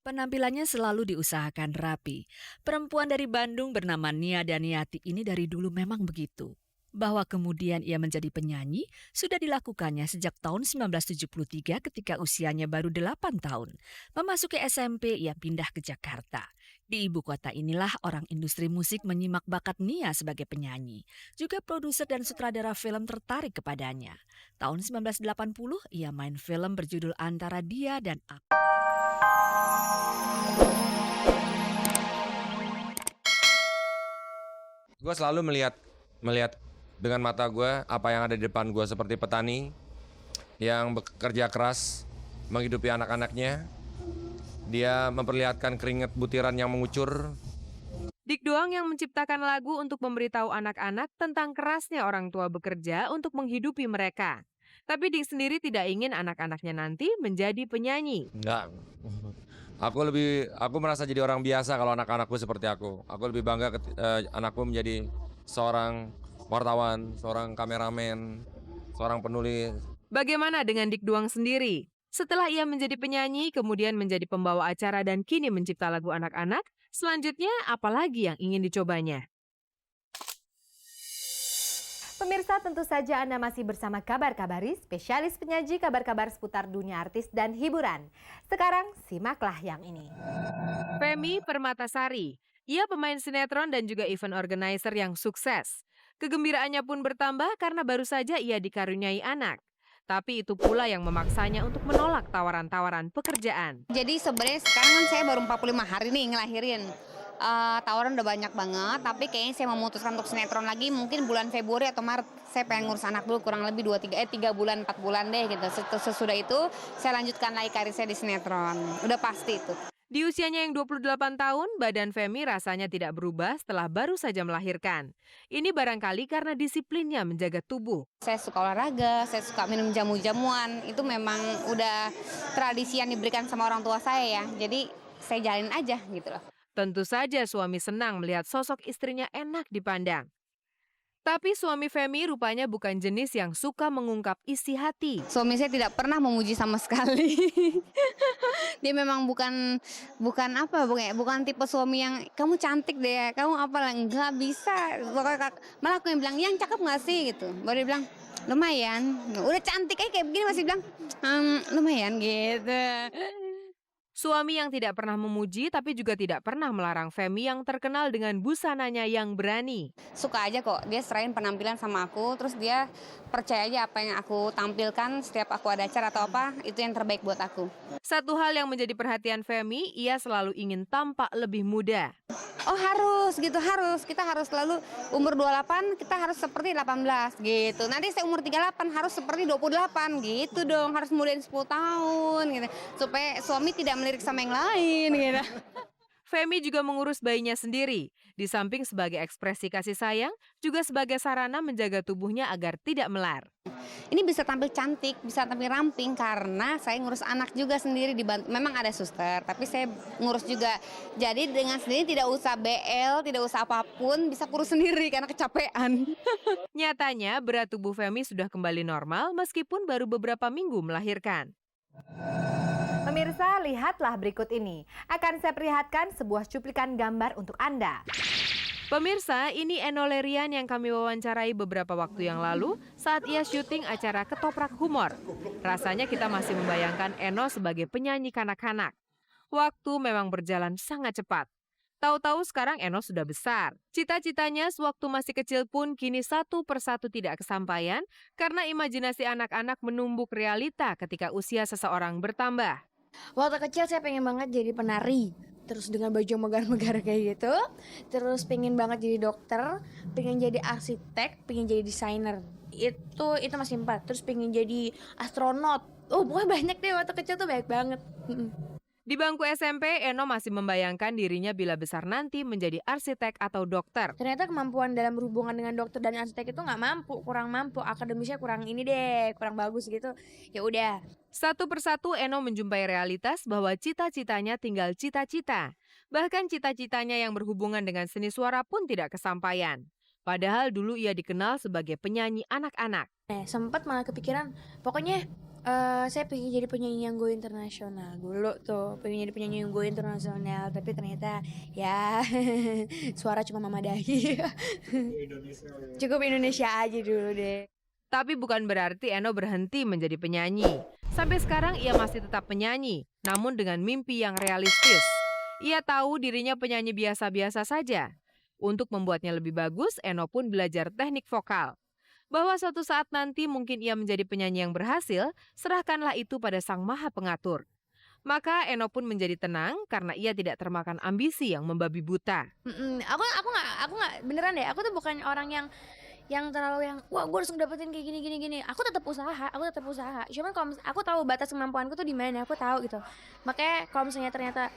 Penampilannya selalu diusahakan rapi. Perempuan dari Bandung bernama Nia Daniati ini dari dulu memang begitu. Bahwa kemudian ia menjadi penyanyi sudah dilakukannya sejak tahun 1973 ketika usianya baru 8 tahun. Memasuki SMP ia pindah ke Jakarta. Di ibu kota inilah orang industri musik menyimak bakat Nia sebagai penyanyi. Juga produser dan sutradara film tertarik kepadanya. Tahun 1980 ia main film berjudul Antara Dia dan Aku. Gue selalu melihat dengan mata gue apa yang ada di depan gue seperti petani yang bekerja keras menghidupi anak-anaknya. Dia memperlihatkan keringat butiran yang mengucur. Dik Doang yang menciptakan lagu untuk memberitahu anak-anak tentang kerasnya orang tua bekerja untuk menghidupi mereka. Tapi Dik sendiri tidak ingin anak-anaknya nanti menjadi penyanyi. Enggak. Aku merasa jadi orang biasa kalau anak-anakku seperti aku. Aku lebih bangga anakku menjadi seorang wartawan, seorang kameramen, seorang penulis. Bagaimana dengan Dik Doang sendiri? Setelah ia menjadi penyanyi, kemudian menjadi pembawa acara dan kini mencipta lagu anak-anak, selanjutnya apa lagi yang ingin dicobanya? Pemirsa, tentu saja Anda masih bersama Kabar Kabari, spesialis penyaji kabar-kabar seputar dunia artis dan hiburan. Sekarang simaklah yang ini. Femi Permatasari. Ia pemain sinetron dan juga event organizer yang sukses. Kegembiraannya pun bertambah karena baru saja ia dikaruniai anak. Tapi itu pula yang memaksanya untuk menolak tawaran-tawaran pekerjaan. Jadi sebenarnya sekarang kan saya baru 45 hari nih ngelahirin. Tawaran udah banyak banget, tapi kayaknya saya memutuskan untuk sinetron lagi mungkin bulan Februari atau Maret. Saya pengen ngurus anak dulu kurang lebih 3 bulan, 4 bulan deh gitu. Sesudah itu saya lanjutkan lagi karir saya di sinetron. Udah pasti itu. Di usianya yang 28 tahun, badan Femi rasanya tidak berubah setelah baru saja melahirkan. Ini barangkali karena disiplinnya menjaga tubuh. Saya suka olahraga, saya suka minum jamu-jamuan. Itu memang udah tradisi yang diberikan sama orang tua saya ya. Jadi saya jalin aja gitu loh. Tentu saja suami senang melihat sosok istrinya enak dipandang. Tapi suami Femi rupanya bukan jenis yang suka mengungkap isi hati. Suami saya tidak pernah memuji sama sekali. Dia memang bukan tipe suami yang kamu cantik deh, kamu apalah, nggak bisa. Malah aku yang bilang, yang cakep nggak sih gitu. Baru dia bilang, lumayan. Udah cantik aja kayak begini masih bilang, lumayan gitu. Suami yang tidak pernah memuji tapi juga tidak pernah melarang Femi yang terkenal dengan busananya yang berani. Suka aja kok, dia serahin penampilan sama aku, terus dia percaya aja apa yang aku tampilkan setiap aku ada acara atau apa, itu yang terbaik buat aku. Satu hal yang menjadi perhatian Femi, ia selalu ingin tampak lebih muda. Oh harus gitu, harus. Kita harus selalu umur 28, kita harus seperti 18 gitu. Nanti saya umur 38 harus seperti 28 gitu dong, harus mudain 10 tahun gitu. Supaya suami tidak melirik sama yang lain gitu. Femi juga mengurus bayinya sendiri. Di samping sebagai ekspresi kasih sayang, juga sebagai sarana menjaga tubuhnya agar tidak melar. Ini bisa tampil cantik, bisa tampil ramping karena saya ngurus anak juga sendiri. Memang ada suster, tapi saya ngurus juga. Jadi dengan sendiri tidak usah BL, tidak usah apapun, bisa kurus sendiri karena kecapean. Nyatanya berat tubuh Femi sudah kembali normal meskipun baru beberapa minggu melahirkan. Pemirsa, lihatlah berikut ini. Akan saya perlihatkan sebuah cuplikan gambar untuk Anda. Pemirsa, ini Enno Lerian yang kami wawancarai beberapa waktu yang lalu saat ia syuting acara Ketoprak Humor. Rasanya kita masih membayangkan Enno sebagai penyanyi kanak-kanak. Waktu memang berjalan sangat cepat. Tahu-tahu sekarang Enno sudah besar. Cita-citanya sewaktu masih kecil pun kini satu persatu tidak kesampaian karena imajinasi anak-anak menumbuk realita ketika usia seseorang bertambah. Waktu kecil saya pengen banget jadi penari, terus dengan baju megar-megar kayak gitu. Terus pengen banget jadi dokter, pengen jadi arsitek, pengen jadi desainer. Itu masih 4. Terus pengen jadi astronot. Oh, pokoknya banyak deh, waktu kecil tuh banyak banget. Di bangku SMP, Enno masih membayangkan dirinya bila besar nanti menjadi arsitek atau dokter. Ternyata kemampuan dalam berhubungan dengan dokter dan arsitek itu kurang mampu, akademisnya kurang ini deh, kurang bagus gitu. Ya udah. Satu persatu Enno menjumpai realitas bahwa cita-citanya tinggal cita-cita. Bahkan cita-citanya yang berhubungan dengan seni suara pun tidak kesampaian. Padahal dulu ia dikenal sebagai penyanyi anak-anak. Sempat malah kepikiran, pokoknya Saya pengen jadi penyanyi yang go internasional dulu tuh, pengen jadi penyanyi yang go internasional, tapi ternyata ya suara cuma Mama Dahi. Cukup Indonesia aja dulu deh. Tapi bukan berarti Eno berhenti menjadi penyanyi. Sampai sekarang ia masih tetap penyanyi, namun dengan mimpi yang realistis. Ia tahu dirinya penyanyi biasa-biasa saja. Untuk membuatnya lebih bagus, Eno pun belajar teknik vokal. Bahwa suatu saat nanti mungkin ia menjadi penyanyi yang berhasil, serahkanlah itu pada Sang Maha Pengatur. Maka Eno pun menjadi tenang karena ia tidak termakan ambisi yang membabi buta. Aku nggak beneran deh. Aku tuh bukan orang yang terlalu yang wah gue harus ngedapetin kayak gini. Aku tetap usaha. Cuman kalau aku tahu batas kemampuanku tuh di mana, aku tahu gitu. Makanya kalau misalnya ternyata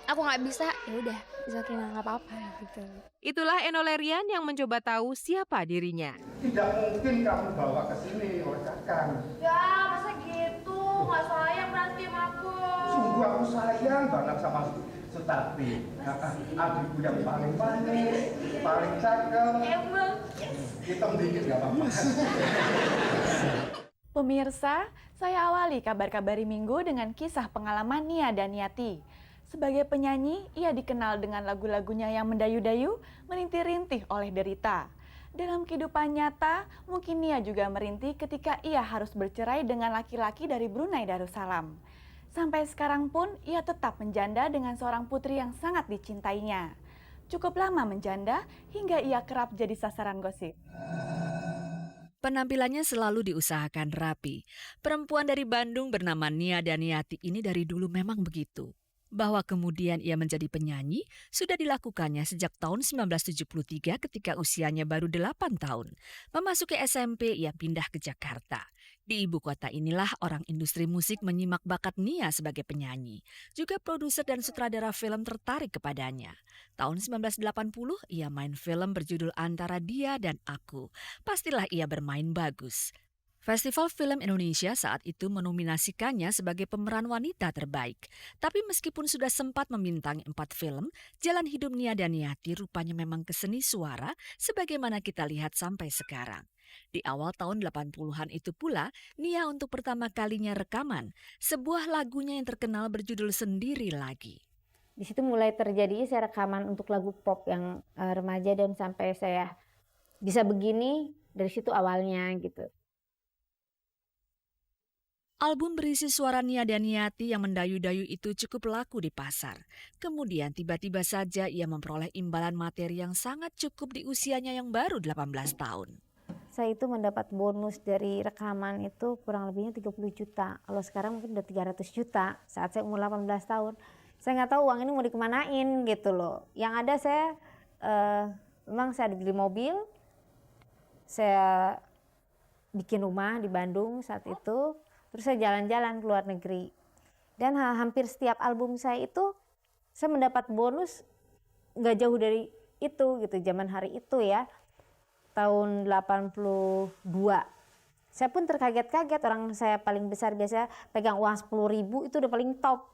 aku nggak bisa, ya udah, bisa nggak apa-apa gitu. Itulah Eno Lerian yang mencoba tahu siapa dirinya. Tidak mungkin kamu bawa ke sini oleh Kakang. Ya masa gitu, nggak sayang berarti sama aku. Sungguh aku sayang banget sama Sutati. Adikku yang paling manis, paling cakep. Emang. Hitam dikit nggak apa-apa. Pemirsa, saya awali kabar-kabari Minggu dengan kisah pengalaman Nia Daniati. Sebagai penyanyi, ia dikenal dengan lagu-lagunya yang mendayu-dayu, merintih-rintih oleh derita. Dalam kehidupan nyata, mungkin Nia juga merintih ketika ia harus bercerai dengan laki-laki dari Brunei Darussalam. Sampai sekarang pun, ia tetap menjanda dengan seorang putri yang sangat dicintainya. Cukup lama menjanda hingga ia kerap jadi sasaran gosip. Penampilannya selalu diusahakan rapi. Perempuan dari Bandung bernama Nia Daniati ini dari dulu memang begitu. Bahwa kemudian ia menjadi penyanyi sudah dilakukannya sejak tahun 1973 ketika usianya baru 8 tahun. Memasuki SMP ia pindah ke Jakarta. Di ibu kota inilah orang industri musik menyimak bakat Nia sebagai penyanyi. Juga produser dan sutradara film tertarik kepadanya. Tahun 1980 ia main film berjudul Antara Dia dan Aku. Pastilah ia bermain bagus. Festival Film Indonesia saat itu menominasikannya sebagai pemeran wanita terbaik. Tapi meskipun sudah sempat membintangi 4 film, jalan hidup Nia Daniati rupanya memang ke seni suara sebagaimana kita lihat sampai sekarang. Di awal tahun 80-an itu pula, Nia untuk pertama kalinya rekaman sebuah lagunya yang terkenal berjudul Sendiri Lagi. Di situ mulai terjadi saya rekaman untuk lagu pop yang remaja dan sampai saya bisa begini dari situ awalnya gitu. Album berisi suara Nia Daniati yang mendayu-dayu itu cukup laku di pasar. Kemudian tiba-tiba saja ia memperoleh imbalan materi yang sangat cukup di usianya yang baru 18 tahun. Saya itu mendapat bonus dari rekaman itu kurang lebihnya 30 juta. Kalau sekarang mungkin udah 300 juta saat saya umur 18 tahun. Saya nggak tahu uang ini mau dikemanain gitu loh. Yang ada saya, memang saya beli mobil, saya bikin rumah di Bandung saat itu. Terus saya jalan-jalan ke luar negeri. Dan hampir setiap album saya itu, saya mendapat bonus nggak jauh dari itu gitu, zaman hari itu ya. Tahun 82. Saya pun terkaget-kaget, orang saya paling besar biasa pegang uang 10.000 itu udah paling top.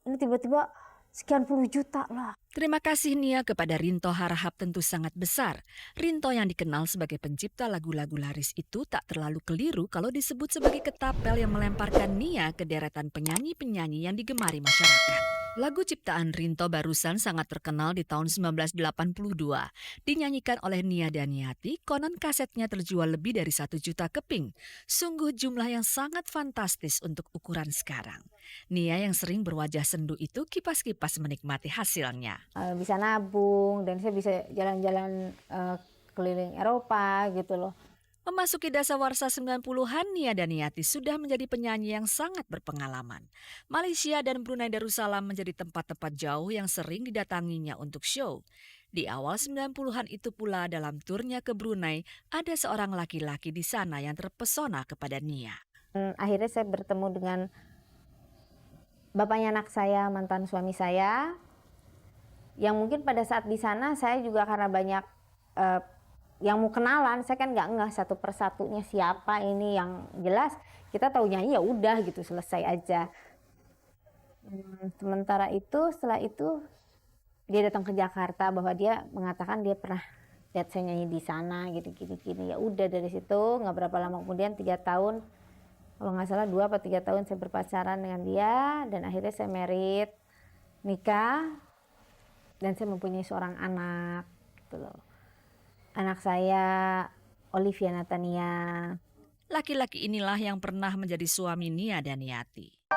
Ini tiba-tiba sekian puluh juta lah. Terima kasih Nia kepada Rinto Harahap tentu sangat besar. Rinto yang dikenal sebagai pencipta lagu-lagu laris itu tak terlalu keliru kalau disebut sebagai ketapel yang melemparkan Nia ke deretan penyanyi-penyanyi yang digemari masyarakat. Lagu ciptaan Rinto barusan sangat terkenal di tahun 1982. Dinyanyikan oleh Nia Daniati, konon kasetnya terjual lebih dari 1 juta keping. Sungguh jumlah yang sangat fantastis untuk ukuran sekarang. Nia yang sering berwajah sendu itu kipas-kipas menikmati hasilnya. Bisa nabung dan saya bisa jalan-jalan keliling Eropa gitu loh. Memasuki dasawarsa 90-an, Nia Daniati sudah menjadi penyanyi yang sangat berpengalaman. Malaysia dan Brunei Darussalam menjadi tempat-tempat jauh yang sering didatanginya untuk show. Di awal 90-an itu pula dalam turnya ke Brunei, ada seorang laki-laki di sana yang terpesona kepada Nia. Akhirnya saya bertemu dengan bapaknya anak saya, mantan suami saya. Yang mungkin pada saat di sana saya juga karena banyak yang mau kenalan, saya kan nggak satu persatunya siapa ini, yang jelas kita tahu nyanyi ya udah gitu, selesai aja. Sementara itu setelah itu dia datang ke Jakarta bahwa dia mengatakan dia pernah lihat saya nyanyi di sana gini. Ya udah dari situ nggak berapa lama kemudian 3 tahun Kalau nggak salah 2 atau 3 tahun saya berpacaran dengan dia dan akhirnya saya married, nikah, dan saya mempunyai seorang anak gitu loh. Anak saya Olivia Natania. Laki-laki inilah yang pernah menjadi suami Nia Daniati.